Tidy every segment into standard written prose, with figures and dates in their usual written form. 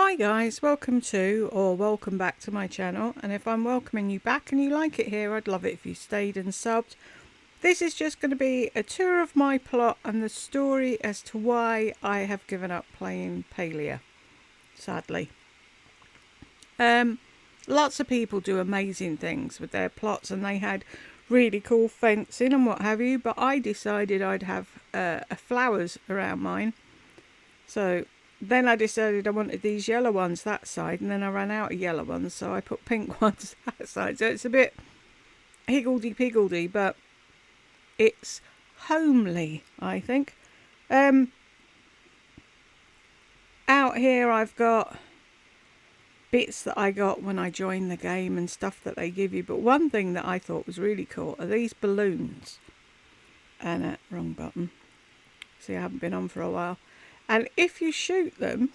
Hi guys, welcome back to my channel, and if I'm welcoming you back and you like it here, I'd love it if you stayed and subbed. This is just going to be a tour of my plot and the story as to why I have given up playing Palia, sadly. Lots of people do amazing things with their plots, and they had really cool fencing and what have you, but I decided I'd have flowers around mine. So then I decided I wanted these yellow ones that side, and then I ran out of yellow ones, so I put pink ones that side. So it's a bit higgledy-piggledy, but it's homely, I think. Out here I've got bits that I got when I joined the game and stuff that they give you, but one thing that I thought was really cool are these balloons. And wrong button. See, I haven't been on for a while. And if you shoot them,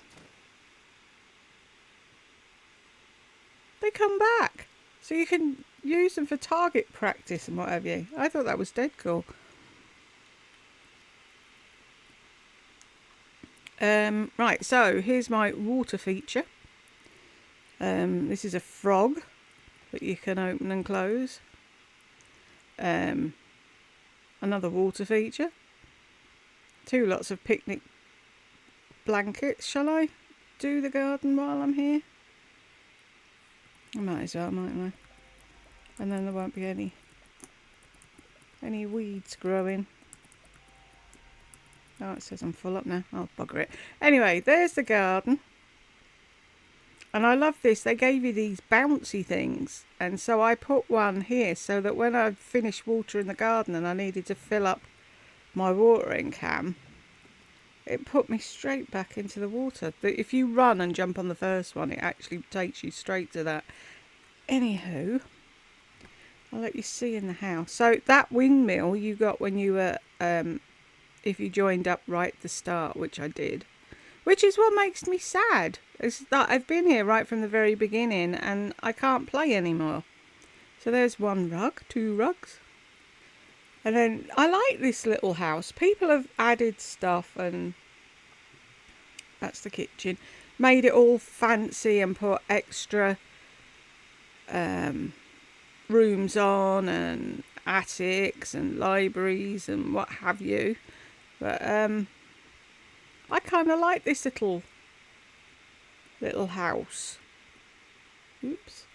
they come back. So you can use them for target practice and what have you. I thought that was dead cool. Right, so here's my water feature. This is a frog that you can open and close. Another water feature. Two lots of picnic blankets. Shall I do the garden while I'm here? I might as well, mightn't I? And then there won't be any weeds growing. Oh, it says I'm full up now. I'll bugger it. Anyway, there's the garden. And I love this. They gave you these bouncy things. And so I put one here so that when I finished watering the garden and I needed to fill up my watering can, it put me straight back into the water. If you run and jump on the first one, it actually takes you straight to that. Anywho, I'll let you see in the house. So that windmill you got when you were, if you joined up right at the start, which I did, which is what makes me sad. Is that I've been here right from the very beginning and I can't play anymore. So there's one rug, two rugs. And then I like this little house. People have added stuff, and that's the kitchen. Made it all fancy and put extra rooms on and attics and libraries and what have you. But I kind of like this little house. Oops.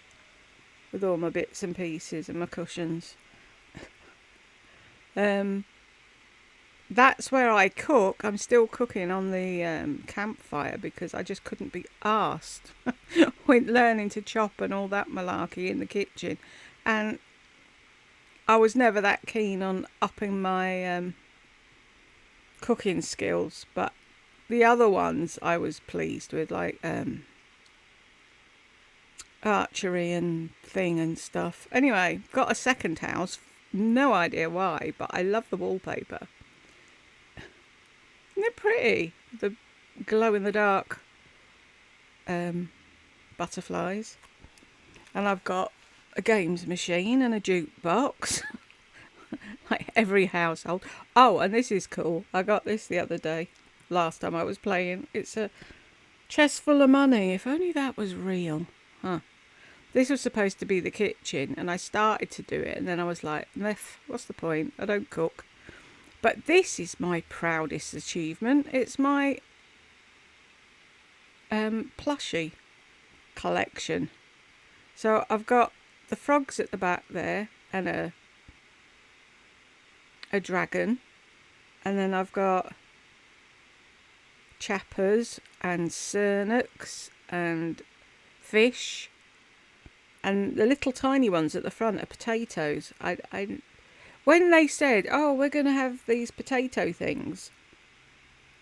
With all my bits and pieces and my cushions. That's where I cook. I'm still cooking on the campfire because I just couldn't be arsed with learning to chop and all that malarkey in the kitchen. And I was never that keen on upping my cooking skills, but the other ones I was pleased with, like archery and thing and stuff. Anyway, got a second house. No idea why, but I love the wallpaper. Isn't it pretty? The glow-in-the-dark butterflies. And I've got a games machine and a jukebox. Like every household. Oh, and this is cool. I got this the other day. Last time I was playing. It's a chest full of money. If only that was real. Huh. This was supposed to be the kitchen, and I started to do it, and then I was like, what's the point? I don't cook. But this is my proudest achievement. It's my plushie collection. So I've got the frogs at the back there, and a dragon, and then I've got chappers and sernaks and fish. And the little tiny ones at the front are potatoes. When they said, oh, we're going to have these potato things,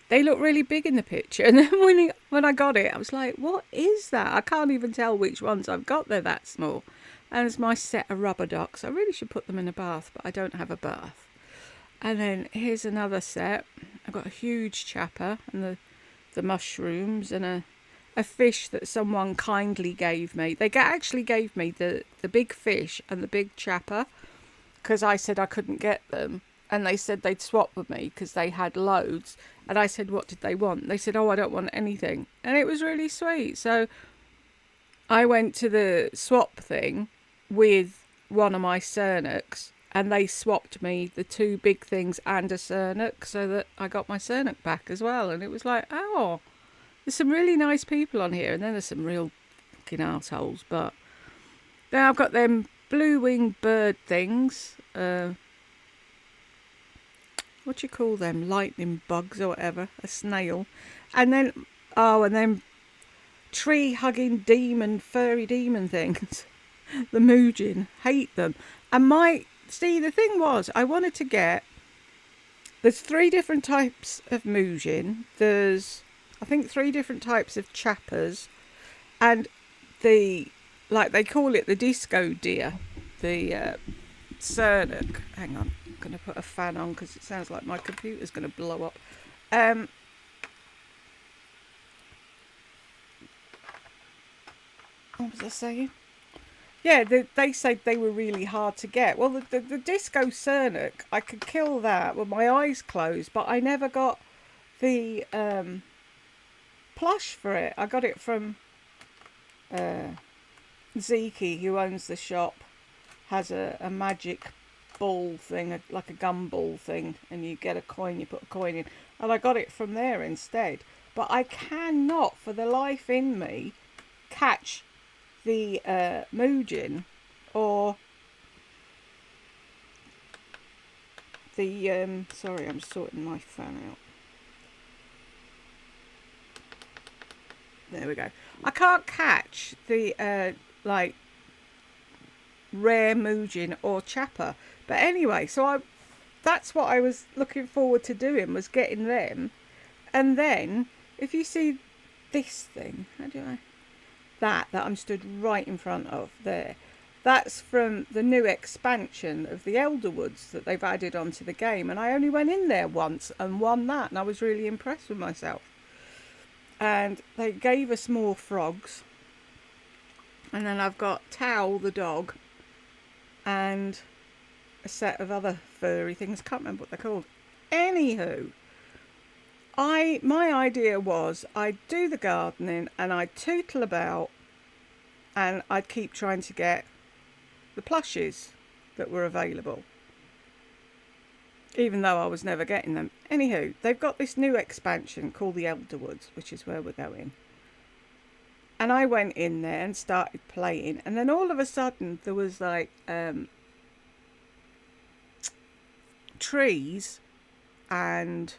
they look really big in the picture. And then when I got it, I was like, what is that? I can't even tell which ones I've got. They're that small. And it's my set of rubber ducks. I really should put them in a bath, but I don't have a bath. And then here's another set. I've got a huge chapper and the mushrooms and a fish that someone kindly gave me. They actually gave me the big fish and the big chapper because I said I couldn't get them. and they said they'd swap with me because they had loads. And I said, what did they want? They said, oh, I don't want anything. And it was really sweet. So I went to the swap thing with one of my Cernuks, and they swapped me the 2 big things and a Cernuk, so that I got my Cernuk back as well. And it was like, oh, there's some really nice people on here, and then there's some real fucking assholes. But then I've got them blue-winged bird things. What do you call them? Lightning bugs or whatever. A snail. And then, and then tree-hugging demon, furry demon things. The Moojin. Hate them. And the thing was, I wanted to get, there's 3 different types of Moojin. There's, I think, 3 different types of chappers. And they call it the disco deer. The Cernuk. Hang on. I'm going to put a fan on because it sounds like my computer's going to blow up. What was I saying? Yeah, they said they were really hard to get. Well, the disco Cernuk, I could kill that with my eyes closed, but I never got the plush for it. I got it from Zeke, who owns the shop, has a magic ball thing, like a gumball thing, and you get a coin, you put a coin in, and I got it from there instead. But I cannot for the life in me catch the Moojin or the sorry, I'm sorting my fan out. There we go. I can't catch the like rare Moojin or chapper. But anyway, so that's what I was looking forward to doing, was getting them. And then if you see this thing, how do I, that I'm stood right in front of there, that's from the new expansion of the Elderwoods that they've added onto the game. And I only went in there once and won that, and I was really impressed with myself. And they gave us more frogs. And then I've got Towel the dog and a set of other furry things. Can't remember what they're called. Anywho, my idea was I'd do the gardening and I'd tootle about and I'd keep trying to get the plushies that were available, even though I was never getting them. Anywho, they've got this new expansion called the Elderwoods, which is where we're going. And I went in there and started playing, and then all of a sudden there was like trees and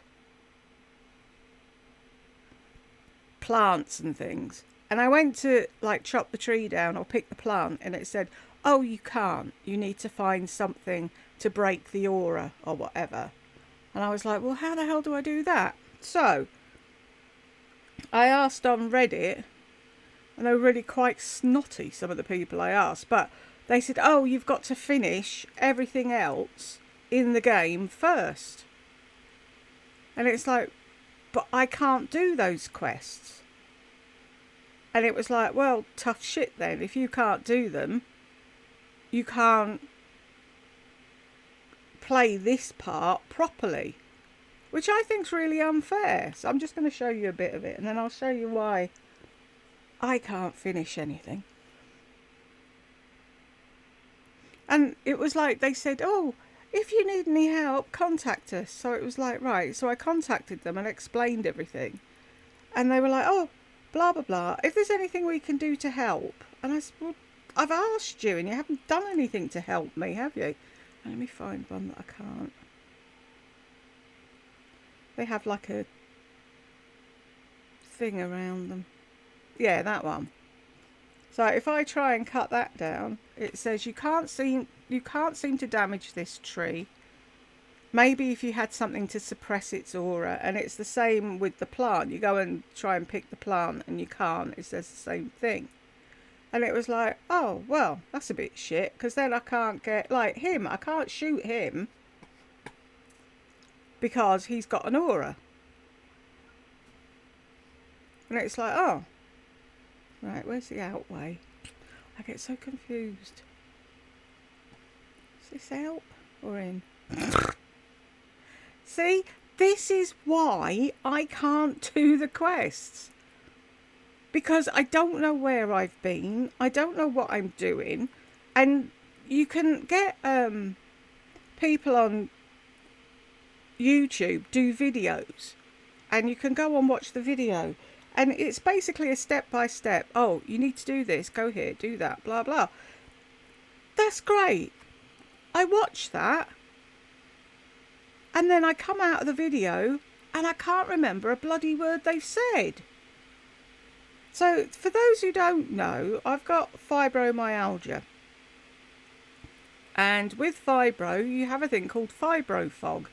plants and things. And I went to like chop the tree down or pick the plant, and it said, oh, you can't. You need to find something to break the aura or whatever. And I was like, well, how the hell do I do that? So I asked on Reddit, and they were really quite snotty, some of the people I asked. But they said, oh, you've got to finish everything else in the game first. And it's like, but I can't do those quests. And it was like, well, tough shit then. If you can't do them, you can't play this part properly, which I think's really unfair. So I'm just going to show you a bit of it, and then I'll show you why I can't finish anything. And it was like they said, oh, if you need any help, contact us. So it was like, right. So I contacted them and explained everything. And they were like, oh, blah, blah, blah. If there's anything we can do to help. And I said, well, I've asked you and you haven't done anything to help me, have you? Let me find one that I can't. They have like a thing around them. Yeah, that one. So if I try and cut that down, it says you can't seem to damage this tree. Maybe if you had something to suppress its aura. And it's the same with the plant. You go and try and pick the plant and you can't. It says the same thing. And it was like, oh, well, that's a bit shit. Because then I can't get, like him, I can't shoot him. Because he's got an aura. And it's like, oh. Right, where's the out way? I get so confused. Is this out or in? See, this is why I can't do the quests. Because I don't know where I've been. I don't know what I'm doing. And you can get people on YouTube do videos. And you can go and watch the video. And it's basically a step-by-step. Oh, you need to do this. Go here. Do that. Blah, blah. That's great. I watch that. And then I come out of the video and I can't remember a bloody word they've said. So, for those who don't know, I've got fibromyalgia. And with fibro, you have a thing called fibro fog,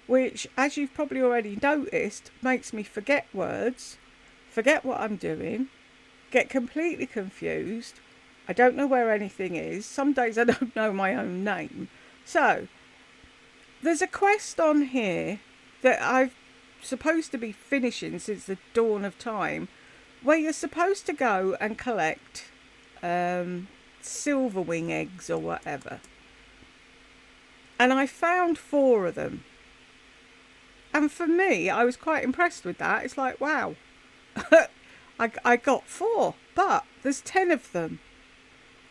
which, as you've probably already noticed, makes me forget words, forget what I'm doing, get completely confused. I don't know where anything is. Some days I don't know my own name. So, there's a quest on here that I've supposed to be finishing since the dawn of time, where you're supposed to go and collect silver wing eggs or whatever. And I found 4 of them. And for me, I was quite impressed with that. It's like, wow, I got 4, but there's 10 of them.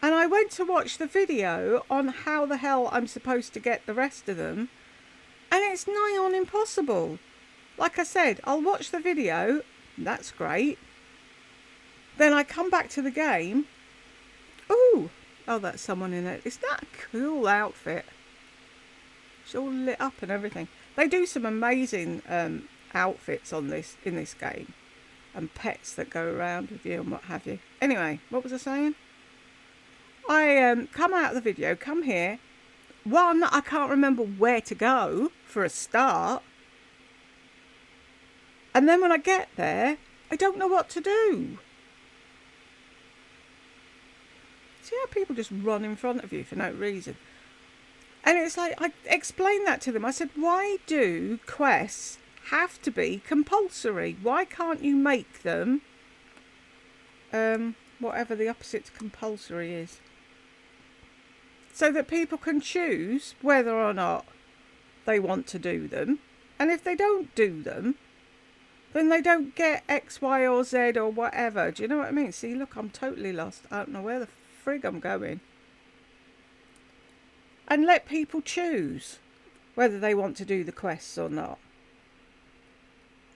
And I went to watch the video on how the hell I'm supposed to get the rest of them. And it's nigh on impossible. Like I said, I'll watch the video. That's great. Then I come back to the game. Ooh. Oh, that's someone in it. It's that cool outfit. It's all lit up and everything. They do some amazing outfits on this in this game. And pets that go around with you and what have you. Anyway, what was I saying? I come out of the video, come here. One, I can't remember where to go for a start. And then when I get there, I don't know what to do. See how people just run in front of you for no reason? And it's like, I explained that to them. I said, why do quests have to be compulsory? Why can't you make them whatever the opposite to compulsory is? So that people can choose whether or not they want to do them. And if they don't do them, then they don't get X, Y or Z or whatever. Do you know what I mean? See, look, I'm totally lost. I don't know where the frig I'm going. And let people choose whether they want to do the quests or not.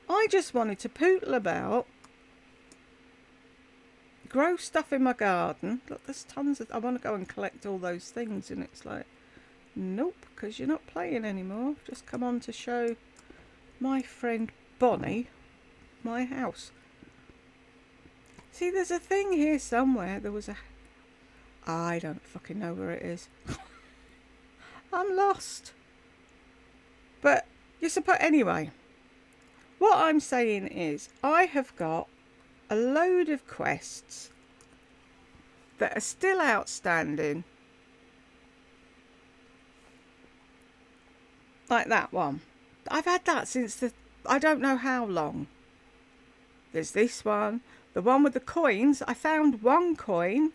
I just wanted to poodle about, grow stuff in my garden. Look, there's tons of... I want to go and collect all those things. And it's like, nope, because you're not playing anymore. Just come on to show my friend Bonnie my house. See, there's a thing here somewhere. There was a... I don't fucking know where it is. I'm lost. But you're supposed... Anyway, what I'm saying is I have got a load of quests that are still outstanding. Like that one. I've had that since the... I don't know how long. There's this one. The one with the coins. I found 1 coin.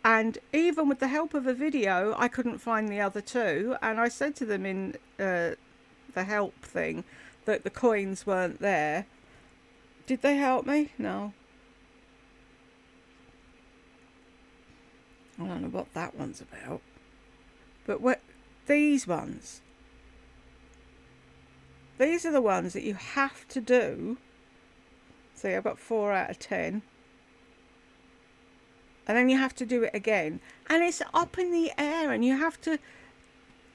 And even with the help of a video, I couldn't find the other 2. And I said to them in the help thing that the coins weren't there. Did they help me? No. I don't know what that one's about. But what these ones. These are the ones that you have to do. See, I've got 4 out of 10. And then you have to do it again. And it's up in the air and you have to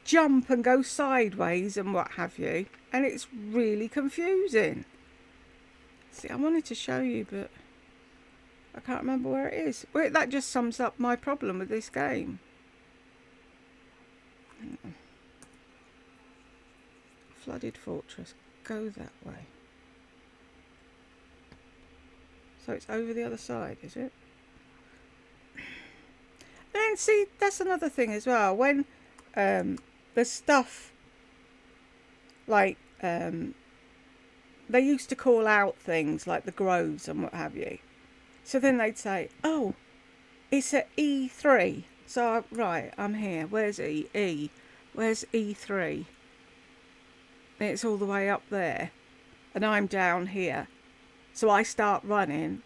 jump and go sideways and what have you. And it's really confusing. See, I wanted to show you, but I can't remember where it is. Well, that just sums up my problem with this game. Flooded fortress. Go that way. So it's over the other side, is it? And see, that's another thing as well. When there's stuff like they used to call out things like the groves and what have you. So then they'd say, oh, it's at E3. So, right, I'm here. Where's E? E. Where's E3? it's all the way up there, and I'm down here. So I start running,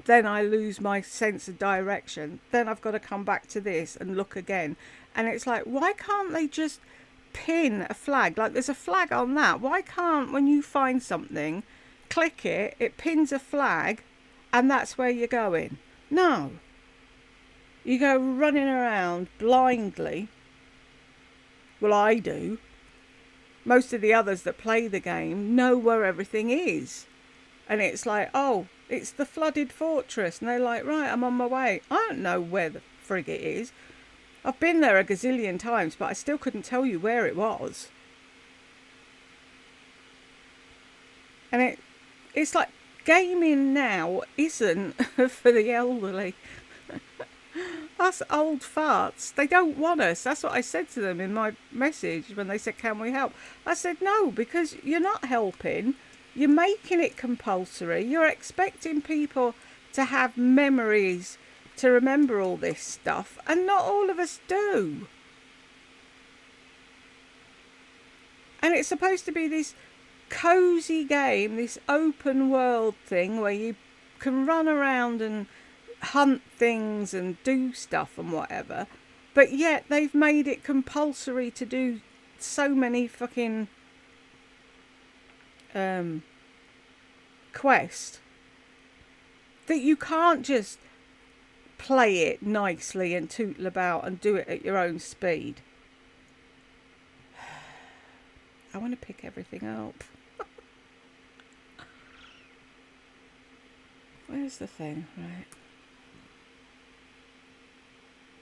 then I lose my sense of direction. Then I've got to come back to this and look again. And it's like, why can't they just pin a flag? Like, there's a flag on that. Why can't, when you find something, click it, it pins a flag, and that's where you're going? No. You go running around blindly. Well, I do. Most of the others that play the game know where everything is. And it's like, oh, it's the flooded fortress. And they're like, right, I'm on my way. I don't know where the frig it is. I've been there a gazillion times, but I still couldn't tell you where it was. And it's like, gaming now isn't for the elderly. Us old farts, they don't want us. That's what I said to them in my message when they said, can we help? I said, no, because you're not helping. You're making it compulsory. You're expecting people to have memories to remember all this stuff, and not all of us do. And it's supposed to be this cozy game, this open world thing where you can run around and hunt things and do stuff and whatever, but yet they've made it compulsory to do so many fucking quests that you can't just play it nicely and tootle about and do it at your own speed. I want to pick everything up. Where's the thing? Right.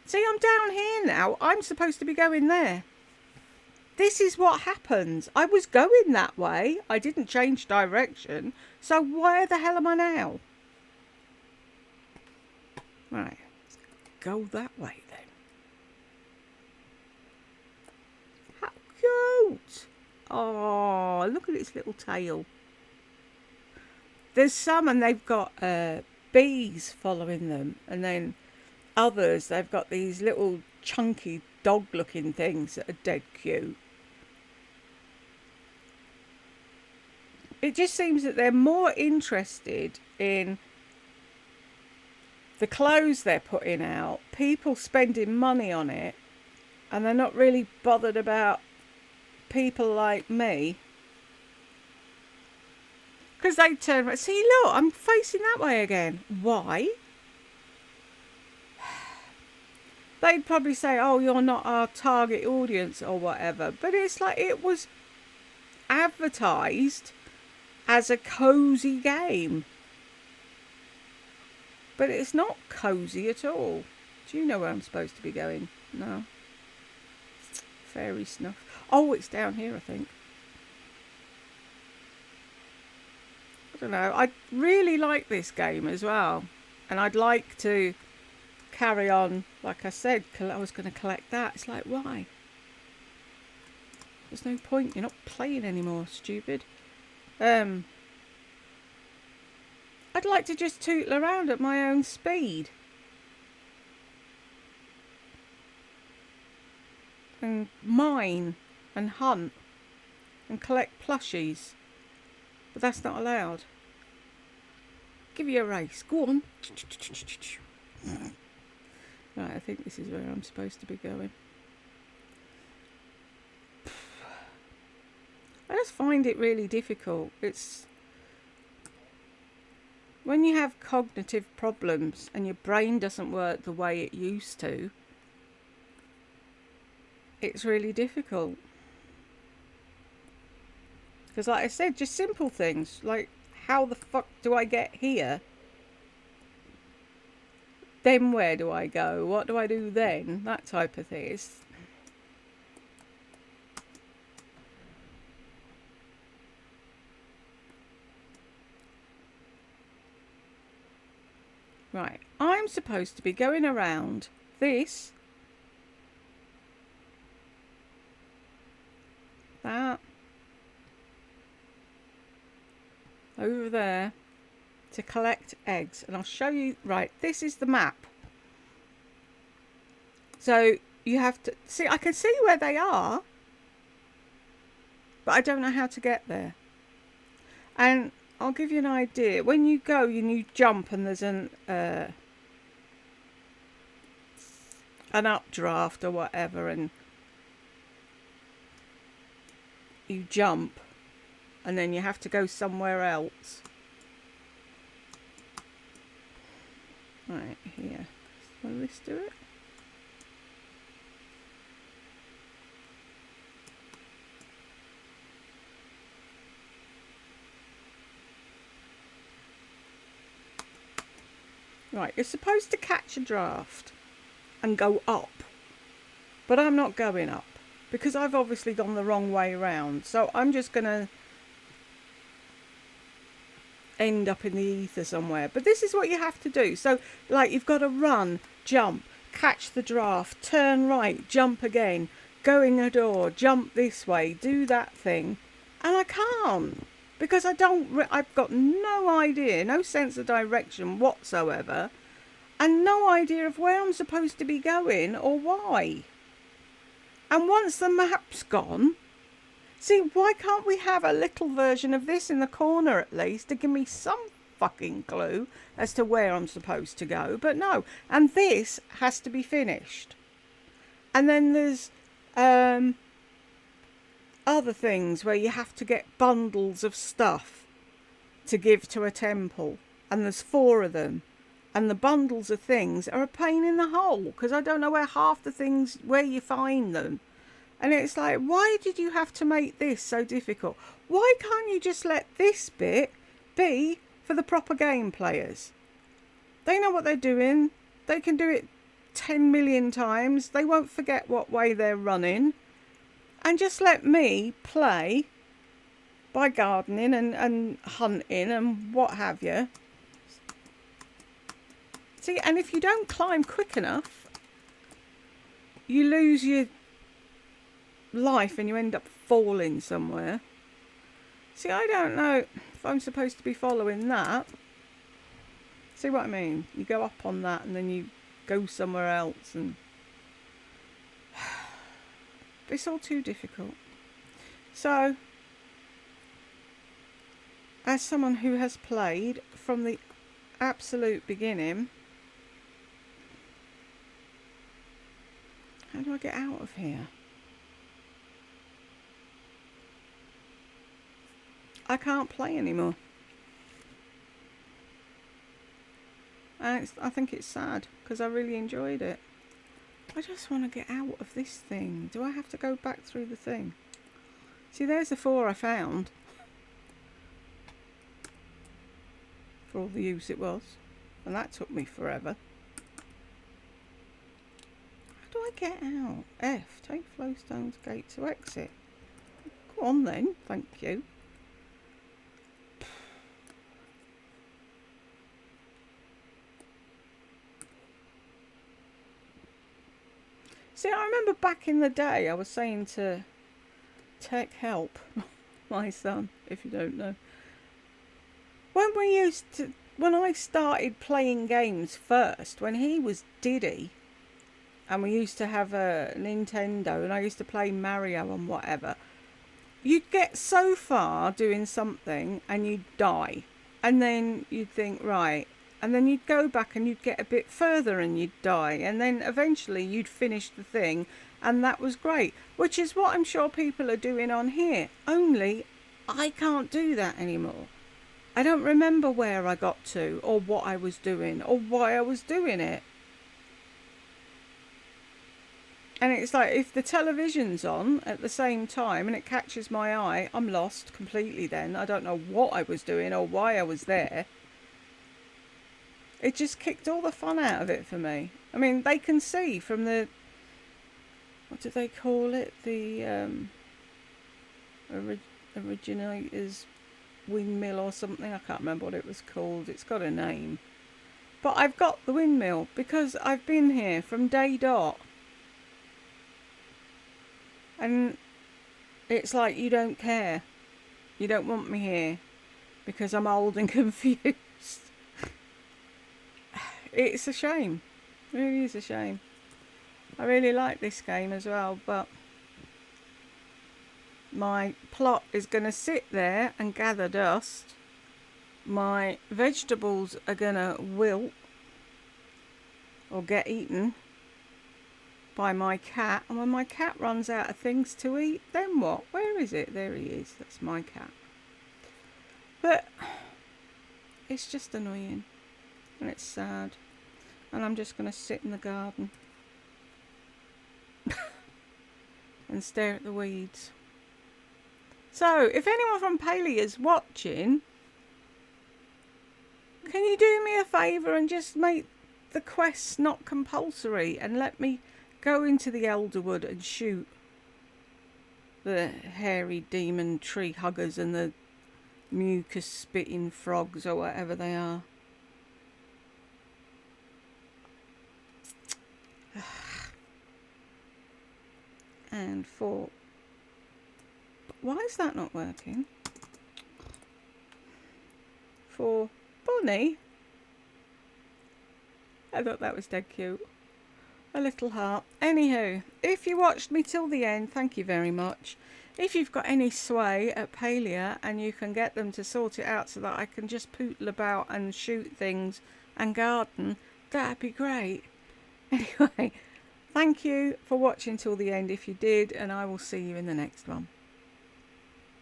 See, I'm down here now. I'm supposed to be going there. This is what happens. I was going that way. I didn't change direction. So where the hell am I now? Right. Let's go that way then. How cute. Oh, look at its little tail. There's some and they've got bees following them. And then others, they've got these little chunky dog looking things that are dead cute. It just seems that they're more interested in the clothes they're putting out, people spending money on it, and they're not really bothered about people like me. Because they turn around, see, look, I'm facing that way again. Why? They'd probably say, oh, you're not our target audience or whatever. But it's like, it was advertised as a cozy game. But it's not cozy at all. Do you know where I'm supposed to be going? No. Fairy snuff. Oh, it's down here, I think. I don't know. I really like this game as well. And I'd like to carry on, like I said, I was going to collect that. It's like, why? There's no point. You're not playing anymore, stupid. I'd like to just tootle around at my own speed. And mine and hunt and collect plushies. But that's not allowed. Give you a race. Go on. Right, I think this is where I'm supposed to be going. I just find it really difficult. It's when you have cognitive problems and your brain doesn't work the way it used to, it's really difficult. Because like I said, just simple things like, how the fuck do I get here? Then where do I go? What do I do then? That type of thing. Right, I'm supposed to be going around this, that, over there, to collect eggs. And I'll show you, right, this is the map. So you have to see, I can see where they are. but I don't know how to get there. And I'll give you an idea. When you go and you jump and there's an updraft or whatever, and you jump and then you have to go somewhere else. Right, here. Will this do it? Right, you're supposed to catch a draft and go up. But I'm not going up because I've obviously gone the wrong way around. So I'm just going to end up in the ether somewhere. But this is what you have to do. So, like, you've got to run, jump, catch the draft, turn right, jump again, go in a door, jump this way, do that thing. And I can't. Because I've got no idea, no sense of direction whatsoever, and no idea of where I'm supposed to be going or why. And once the map's gone, see, why can't we have a little version of this in the corner at least to give me some fucking clue as to where I'm supposed to go? But no, and this has to be finished. And then there's other things where you have to get bundles of stuff to give to a temple, and there's 4 of them, and the bundles of things are a pain in the hole because I don't know where half the things, where you find them. And it's like, why did you have to make this so difficult? Why can't you just let this bit be for the proper game players? They know what they're doing. They can do it 10 million times. They won't forget what way they're running. And just let me play by gardening and hunting and what have you. See, and if you don't climb quick enough, you lose your life and you end up falling somewhere. See, I don't know if I'm supposed to be following that. See what I mean? You go up on that and then you go somewhere else, and it's all too difficult. So, as someone who has played from the absolute beginning, how do I get out of here? I can't play anymore. And I think it's sad because I really enjoyed it. I just want to get out of this thing. Do I have to go back through the thing? See, there's the 4 I found. For all the use it was. And that took me forever. How do I get out? F. Take Flowstone's gate to exit. Go on then. Thank you. See, I remember back in the day, I was saying to Tech Help, my son, if you don't know, when I started playing games first, when he was Diddy, and we used to have a Nintendo, and I used to play Mario and whatever, you'd get so far doing something, and you'd die. And then you'd think, right, and then you'd go back and you'd get a bit further and you'd die. And then eventually you'd finish the thing, and that was great. Which is what I'm sure people are doing on here. Only I can't do that anymore. I don't remember where I got to, or what I was doing, or why I was doing it. And it's like, if the television's on at the same time and it catches my eye, I'm lost completely then. I don't know what I was doing or why I was there. It just kicked all the fun out of it for me. I mean, they can see from the, what do they call it? The originator's windmill or something. I can't remember what it was called. It's got a name. But I've got the windmill because I've been here from day dot. And it's like, you don't care. You don't want me here because I'm old and confused. It's a shame. It really is a shame. I really like this game as well, but My plot is going to sit there and gather dust. My vegetables are going to wilt or get eaten by my cat. And when my cat runs out of things to eat, then what? Where is it? There he is. That's my cat. But it's just annoying. And it's sad. And I'm just going to sit in the garden and stare at the weeds. So, if anyone from Palia is watching, can you do me a favour and just make the quests not compulsory and let me go into the Elderwood and shoot the hairy demon tree huggers and the mucus spitting frogs or whatever they are? And for... Why is that not working? For Bonnie. I thought that was dead cute. A little heart. Anywho, if you watched me till the end, thank you very much. If you've got any sway at Palia and you can get them to sort it out so that I can just pootle about and shoot things and garden, that'd be great. Anyway, thank you for watching till the end if you did, and I will see you in the next one.